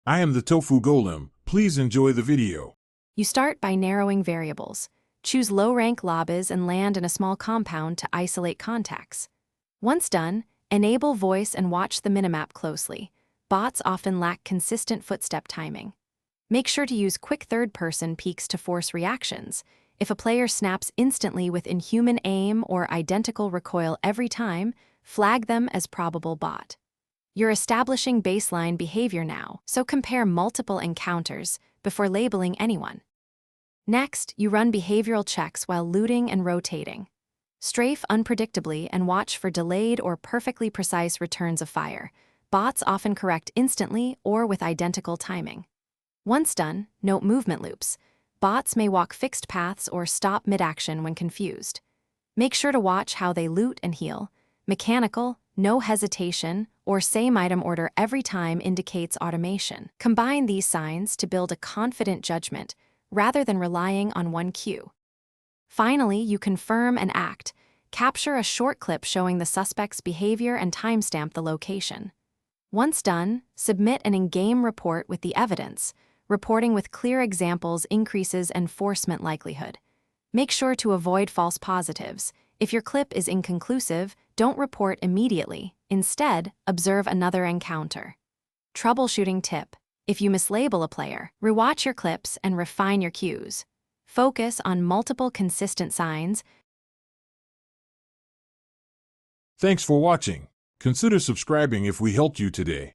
I am the tofu golem. Please enjoy the video. You start by narrowing variables. Choose low-rank lobbies and land in a small compound to isolate contacts. Once done, enable voice and watch the minimap closely. Bots often lack consistent footstep timing. Make sure to use quick third-person peeks to force reactions. If a player snaps instantly with inhuman aim or identical recoil every time, flag them as probable bot. You're establishing baseline behavior now, so compare multiple encounters before labeling anyone. Next, you run behavioral checks while looting and rotating. Strafe unpredictably and watch for delayed or perfectly precise returns of fire. Bots often correct instantly or with identical timing. Once done, note movement loops. Bots may walk fixed paths or stop mid-action when confused. Make sure to watch how they loot and heal. Mechanical, no hesitation, or same item order every time indicates automation. Combine these signs to build a confident judgment rather than relying on one cue. Finally, you confirm and act. Capture a short clip showing the suspect's behavior and timestamp the location. Once done, submit an in-game report with the evidence. Reporting with clear examples increases enforcement likelihood. Make sure to avoid false positives. If your clip is inconclusive, don't report immediately. Instead, observe another encounter. Troubleshooting tip: if you mislabel a player, rewatch your clips and refine your cues. Focus on multiple consistent signs. Thanks for watching. Consider subscribing if we helped you today.